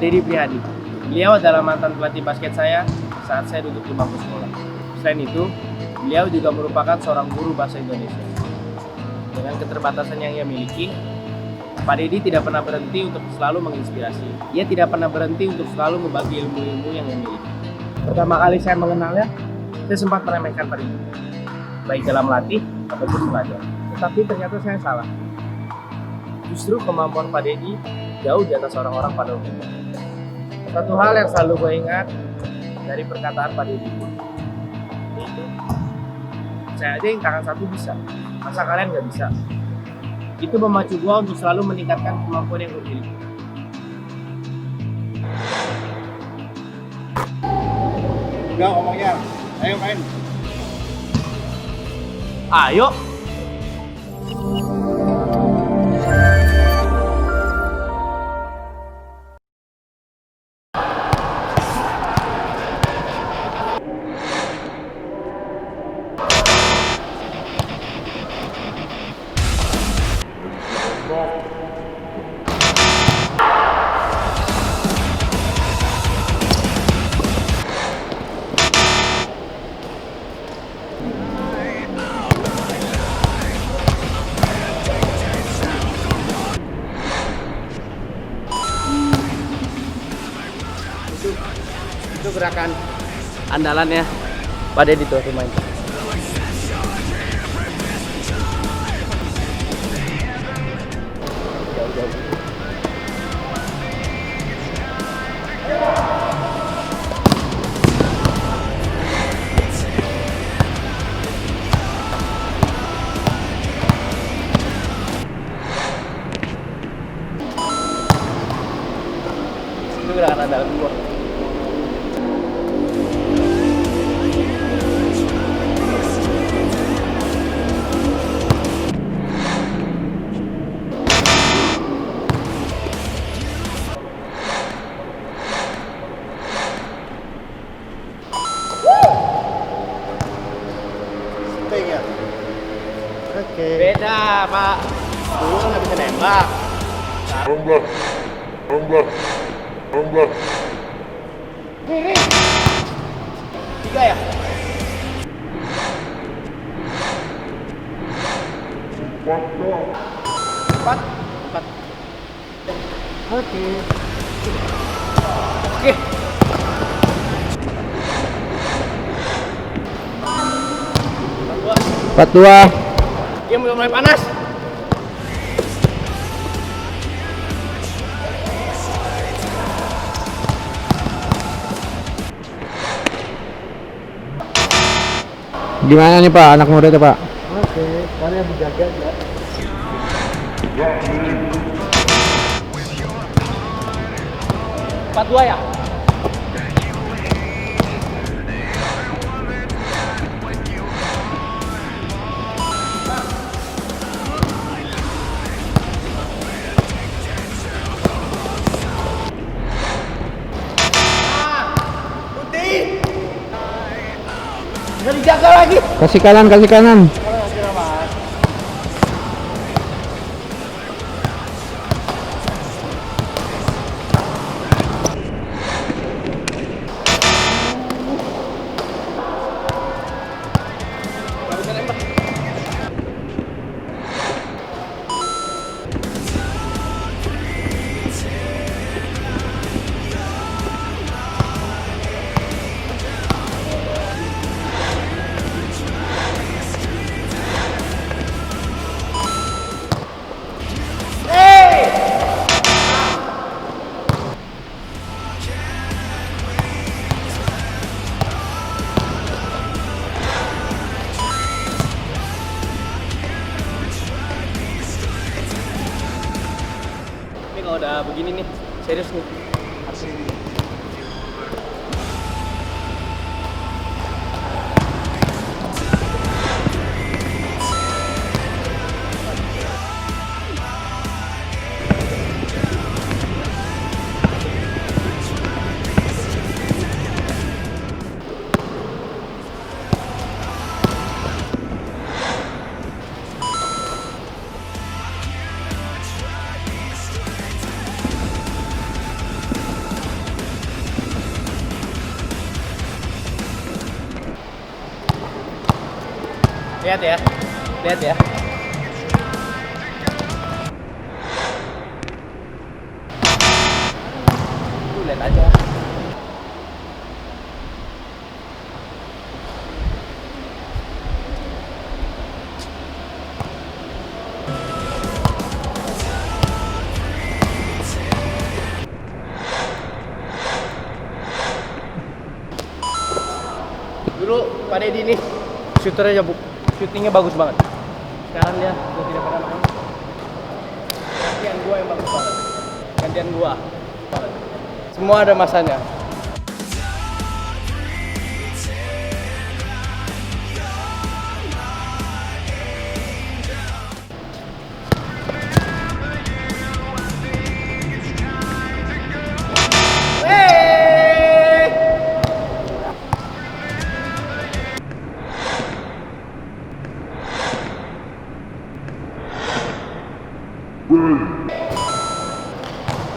Deddy Prihadi. Beliau adalah mantan pelatih basket saya saat saya duduk di bangku sekolah. Selain itu, beliau juga merupakan seorang guru bahasa Indonesia. Dengan keterbatasan yang ia miliki, Pak Deddy tidak pernah berhenti untuk selalu menginspirasi. Ia tidak pernah berhenti untuk selalu membagi ilmu-ilmu yang ia miliki. Pertama kali saya mengenalnya, saya sempat meremehkan Pak Deddy, baik dalam melatih ataupun belajar. Tetapi ternyata saya salah. Justru kemampuan Pak Deddy jauh di atas orang-orang pada umumnya. Satu hal yang selalu gue ingat dari perkataan Pak Deddy, yaitu saya aja yang tangan satu bisa, masa kalian nggak bisa? Itu memacu gue untuk selalu meningkatkan kemampuan yang gue miliki. Udah ngomongnya, ayo main. Ayo! Itu gerakan andalannya Pak Deddy tuh main. Itu gerakan andalan gua. Ya. Oke. Beda Pak, dulu nggak bisa nembak. Enggak. Tiga ya? Empat. Oke. Oke. Empat dua. Game udah mulai panas. Gimana nih Pak, anak muda itu Pak? Oke, kalian menjaga ya. Empat dua ya? Nggak dijaga lagi. Kasih kanan. Ini kalau udah begini nih, serius nih. Lihat ya. Lihat ya. Lihat aja. Dulu Pak Deddy ini shooternya shootingnya bagus banget. Sekarang dia udah tidak pernah main. Gantian gua yang bagus banget. Gantian gua. Semua ada masanya.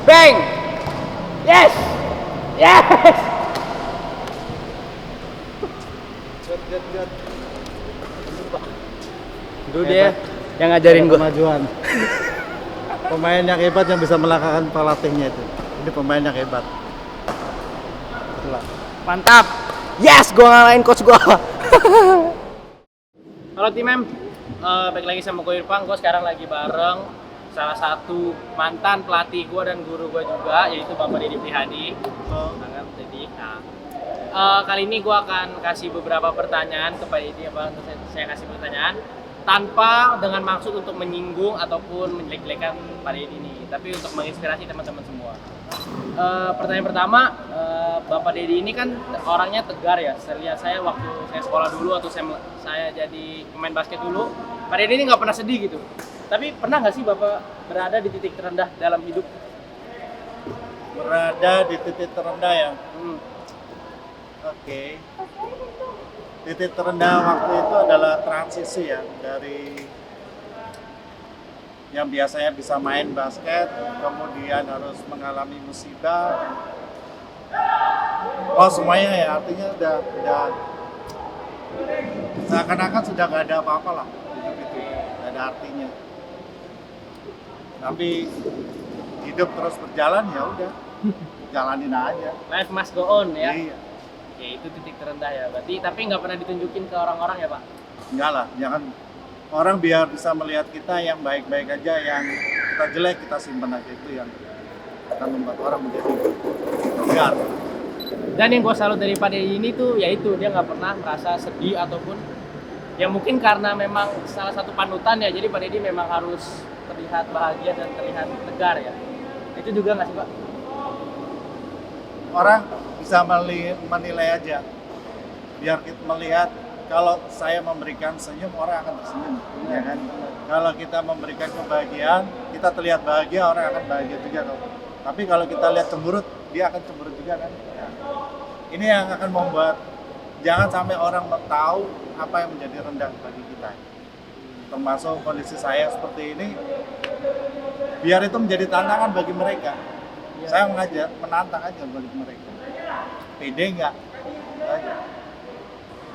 Bang! Yes! Yes! Good. Itu dia yang ngajarin gua. Kemajuan. Pemain yang hebat yang bisa melangkahkan pelatihnya itu. Ini pemain yang hebat. Itulah. Mantap! Yes! Gua ngalahin coach gua. Halo tim M, balik lagi sama gue Irfan. Gue sekarang lagi bareng salah satu mantan pelatih gue dan guru gue juga, yaitu Bapak Deddy Prihadi. Tangan Deddy. Nah, kali ini gue akan kasih beberapa pertanyaan kepada Deddy. Saya kasih pertanyaan tanpa dengan maksud untuk menyinggung ataupun menjelek-jelekan Pak Deddy ini, tapi untuk menginspirasi teman-teman semua. Pertanyaan pertama, Bapak Deddy ini kan orangnya tegar ya. Lihat saya waktu saya sekolah dulu atau saya jadi pemain basket dulu, Pak Deddy ini nggak pernah sedih gitu. Tapi pernah nggak sih Bapak berada di titik terendah dalam hidup? Berada di titik terendah ya. Oke. Titik terendah waktu itu adalah transisi ya, dari yang biasanya bisa main basket, kemudian harus mengalami musibah. Oh semuanya ya, artinya udah seakan-akan sudah nggak ada apa-apa lah, gitu, nggak ada artinya. Tapi hidup terus berjalan, ya udah, jalanin aja. Life must go on ya. Iya. Ya itu titik terendah ya. Berarti tapi nggak pernah ditunjukin ke orang-orang ya Pak? Enggak lah, jangan orang biar bisa melihat kita yang baik-baik aja, yang kita jelek kita simpan aja, itu yang akan membuat orang menjadi tegar. Dan yang gue salut dari Pak Deddy ini tuh yaitu dia nggak pernah merasa sedih ataupun ya mungkin karena memang salah satu panutan ya, jadi Pak Deddy memang harus terlihat bahagia dan terlihat tegar ya. Itu juga nggak sih Pak? Orang bisa menilai aja, biar kita melihat kalau saya memberikan senyum, orang akan tersenyum, ya kan? Kalau kita memberikan kebahagiaan, kita terlihat bahagia, orang akan bahagia juga. Tapi kalau kita lihat cemberut, dia akan cemberut juga kan? Ya. Ini yang akan membuat jangan sampai orang tahu apa yang menjadi rendah bagi kita. Termasuk kondisi saya seperti ini, biar itu menjadi tantangan bagi mereka. Ya. Saya mengajak, menantang aja bagi mereka. Pede nggak?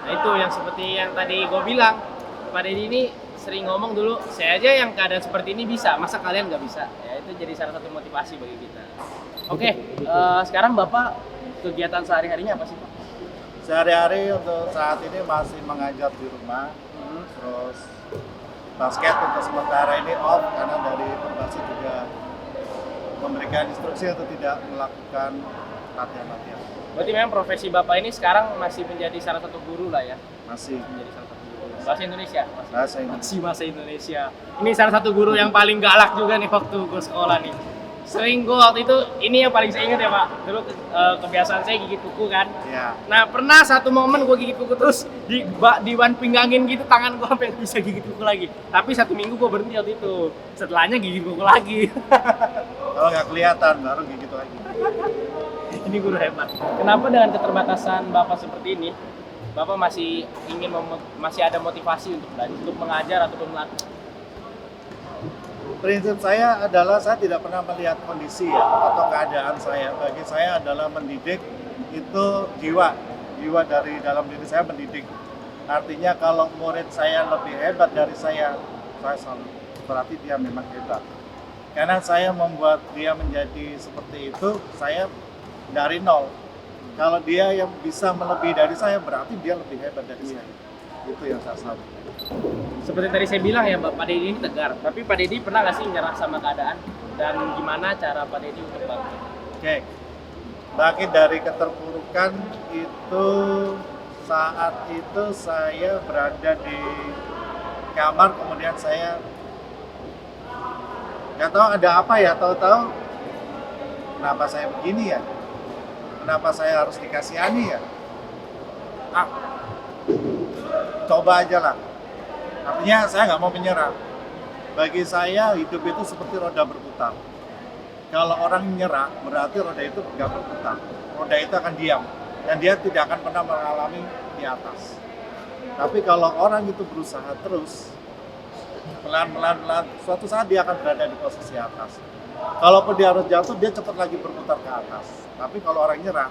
Nah itu yang seperti yang tadi gue bilang, Pak Deddy ini sering ngomong dulu, saya aja yang keadaan seperti ini bisa, masa kalian nggak bisa? Ya itu jadi salah satu motivasi bagi kita. Oke, sekarang Bapak kegiatan sehari-harinya apa sih Pak? Sehari-hari untuk saat ini masih mengajar di rumah, terus basket untuk sementara ini off karena dari Perbasi juga memberikan instruksi untuk tidak melakukan latihan-latihan. Berarti memang profesi Bapak ini sekarang masih menjadi salah satu guru lah ya? Masih Menjadi salah satu guru. Bahasa Indonesia? bahasa ini. Masih bahasa Indonesia. Ini salah satu guru yang paling galak juga nih waktu gue sekolah nih. Sering gue waktu itu, ini yang paling saya ingat ya Pak. Dulu kebiasaan saya gigit kuku kan. Ya. Nah pernah satu momen gue gigit kuku terus diwan pinggangin gitu, tangan gue sampai bisa gigit kuku lagi. Tapi 1 minggu gue berhenti waktu itu. Setelahnya gigit kuku lagi. Kalau nggak kelihatan baru gitu lagi. Ini guru hebat. Kenapa dengan keterbatasan Bapak seperti ini, Bapak masih ingin masih ada motivasi untuk belajar, untuk mengajar ataupun melatih? Prinsip saya adalah saya tidak pernah melihat kondisi ya, atau keadaan saya. Bagi saya adalah mendidik itu jiwa dari dalam diri saya mendidik. Artinya kalau murid saya lebih hebat dari saya salut. Berarti dia memang hebat. Karena saya membuat dia menjadi seperti itu, saya dari nol. Kalau dia yang bisa melebihi dari saya, berarti dia lebih hebat dari saya. Itu yang saya salut. Seperti tadi saya bilang ya, Pak Deddy ini tegar. Tapi Pak Deddy pernah nggak sih nyerah sama keadaan? Dan gimana cara Pak Deddy untuk bangkit? Oke, bangkit dari keterpurukan itu saat itu saya berada di kamar, kemudian saya nggak tahu ada apa ya, tahu-tahu kenapa saya begini ya, kenapa saya harus dikasihani ya, coba aja lah. Artinya saya nggak mau menyerah. Bagi saya hidup itu seperti roda berputar. Kalau orang menyerah, berarti roda itu nggak berputar. Roda itu akan diam dan dia tidak akan pernah mengalami di atas. Tapi kalau orang itu berusaha terus, pelan-pelan, suatu saat dia akan berada di posisi atas. Kalaupun dia harus jatuh, dia cepat lagi berputar ke atas. Tapi kalau orang nyerah,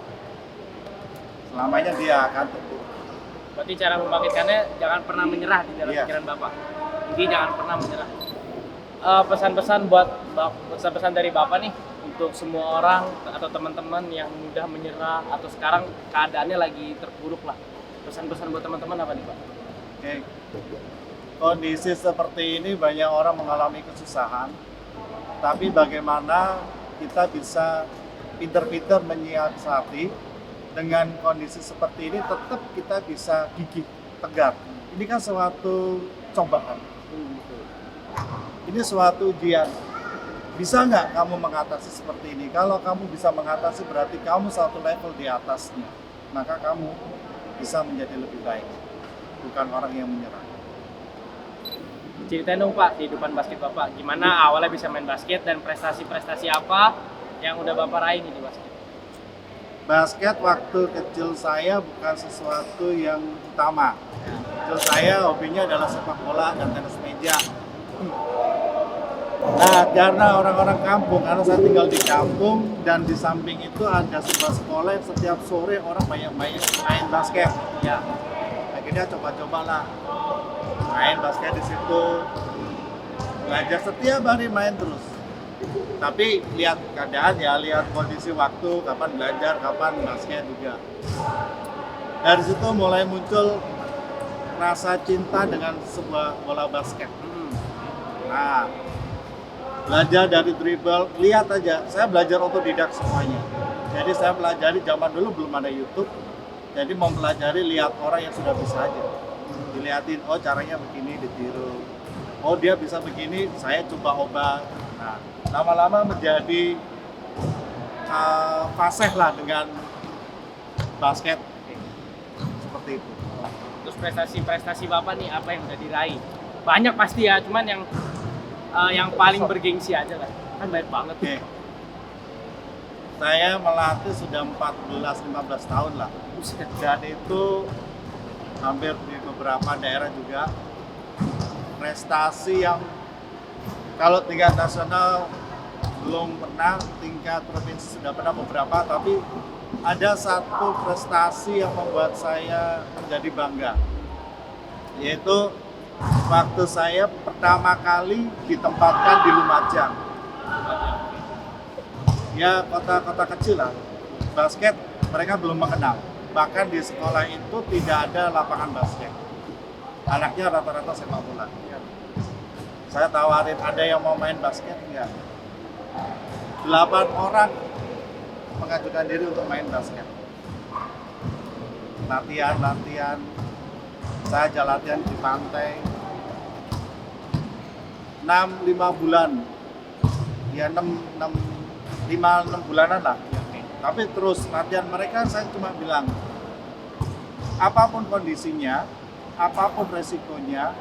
selamanya dia akan terpuruk. Berarti cara membangkitkannya jangan pernah menyerah di dalam Iya. pikiran Bapak. Jadi jangan pernah menyerah. Pesan-pesan dari Bapak nih untuk semua orang atau teman-teman yang mudah menyerah atau sekarang keadaannya lagi terpuruk lah. Pesan-pesan buat teman-teman apa nih Pak? Oke. Kondisi seperti ini banyak orang mengalami kesusahan. Tapi bagaimana kita bisa pinter-pinter menyiasati dengan kondisi seperti ini, tetap kita bisa gigih, tegar. Ini kan suatu cobaan. Ini suatu ujian. Bisa nggak kamu mengatasi seperti ini? Kalau kamu bisa mengatasi, berarti kamu satu level di atasnya. Maka kamu bisa menjadi lebih baik. Bukan orang yang menyerah. Ceritain dong Pak kehidupan basket Bapak. Gimana awalnya bisa main basket dan prestasi-prestasi apa yang udah Bapak raih nih di basket? Basket waktu kecil saya bukan sesuatu yang utama. Kecil saya hobinya adalah sepak bola dan tenis meja. Nah, karena orang-orang kampung, karena saya tinggal di kampung dan di samping itu ada sebuah sekolah yang setiap sore orang banyak main basket. Ya. Akhirnya coba-cobalah main basket di situ. Belajar setiap hari main terus. Tapi lihat keadaan ya, lihat kondisi waktu, kapan belajar, kapan basket juga. Dari situ mulai muncul rasa cinta dengan sebuah bola basket. Nah, belajar dari dribble, lihat aja, saya belajar otodidak semuanya. Jadi saya pelajari, zaman dulu belum ada YouTube, jadi mau pelajari lihat orang yang sudah bisa aja. Dilihatin, oh caranya begini, ditiru. Oh dia bisa begini, saya coba ubah. Nah, lama-lama menjadi fasih lah dengan basket seperti itu. Terus prestasi-prestasi Bapak nih apa yang udah diraih? Banyak pasti ya, cuman yang paling bergengsi aja lah. Kan banyak banget. Oke. Saya melatih sudah 14-15 tahun lah. Dan itu hampir di beberapa daerah juga. Prestasi yang kalau tingkat nasional belum pernah, tingkat provinsi sudah pernah beberapa, tapi ada satu prestasi yang membuat saya menjadi bangga, yaitu waktu saya pertama kali ditempatkan di Lumajang. Ya kota-kota kecil lah, basket mereka belum mengenal. Bahkan di sekolah itu tidak ada lapangan basket. Anaknya rata-rata sepak bola. Saya tawarin, ada yang mau main basket? Enggak. 8 orang mengajukan diri untuk main basket. Latihan. Saya ajak latihan di pantai. 5 bulan. Ya 5-6 bulanan lah. Tapi terus latihan mereka, saya cuma bilang, apapun kondisinya, apapun resikonya,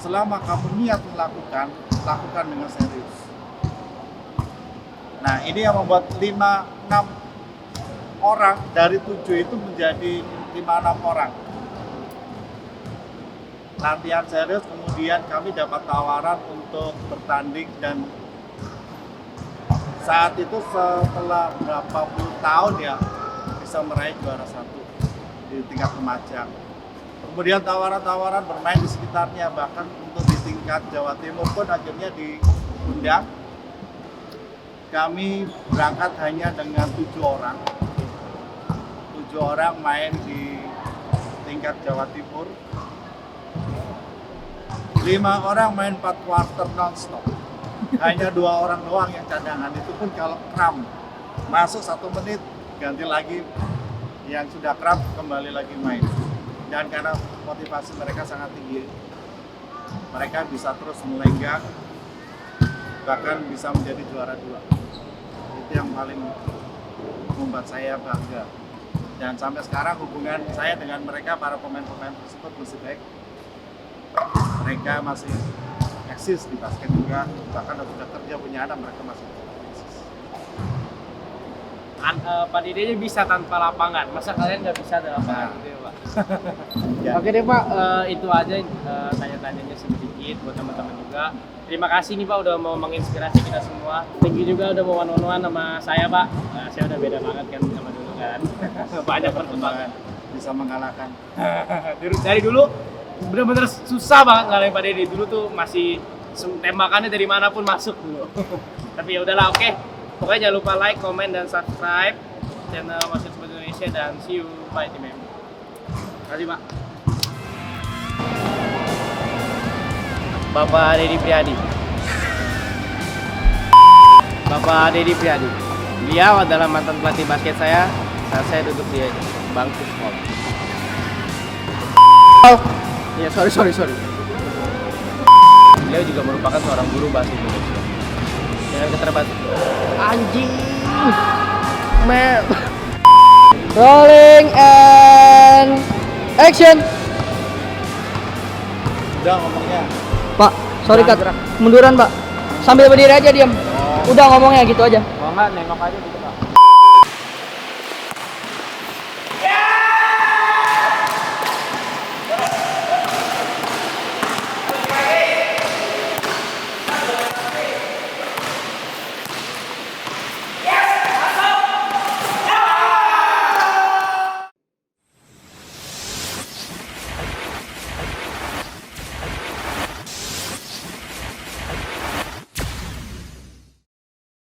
selama kamu niat melakukan, lakukan dengan serius. Nah, ini yang membuat 5-6 orang dari 7 itu menjadi 5-6 orang. Latihan serius, kemudian kami dapat tawaran untuk bertanding, dan saat itu setelah berapa puluh tahun ya bisa meraih juara 1 di tingkat Lumajang. Kemudian tawaran-tawaran bermain di sekitarnya, bahkan untuk di tingkat Jawa Timur pun akhirnya diundang. Kami berangkat hanya dengan 7 orang. 7 orang main di tingkat Jawa Timur. 5 orang main 4 quarter non-stop. Hanya 2 orang doang yang cadangan, itu pun kalau kram. Masuk 1 menit, ganti lagi. Yang sudah kram, kembali lagi main. Dan karena motivasi mereka sangat tinggi, mereka bisa terus melenggang, bahkan bisa menjadi juara 2. Itu yang paling membuat saya bangga. Dan sampai sekarang hubungan saya dengan mereka, para pemain-pemain tersebut masih baik. Mereka masih eksis di basket juga, bahkan sudah kerja punya anak, mereka masih eksis. Pak Dede aja bisa tanpa lapangan, masa kalian nggak bisa ada lapangan gitu ya Pak? Ya. Oke deh Pak, itu aja tanya-tanyanya sedikit buat teman-teman juga. Terima kasih nih Pak udah mau menginspirasi kita semua. Thank you juga udah mau one-on-one sama saya Pak. Saya udah beda banget kan sama dulu kan. Banyak perkembangan. Bisa mengalahkan. Dari dulu bener-bener susah banget ngalahin Pak Dede. Dulu tuh masih tembakannya dari manapun masuk dulu. Tapi ya udahlah, oke. Pokoknya jangan lupa like, comment, dan subscribe channel Basket Sport Indonesia, dan see you bye team. Terima kasih Pak. Bapak Deddy Priadi. Bapak Deddy Priadi. Beliau adalah mantan pelatih basket saya saat saya duduk di bangku sekolah. Ya sorry. Beliau juga merupakan seorang guru bahasa Indonesia. Dengan keterbatasan anjing. Man. Rolling and action. Udah ngomongnya. Pak, sorry Kak, munduran Pak. Sambil berdiri aja diam. Udah ngomongnya gitu aja. Kalau enggak nengok aja gitu.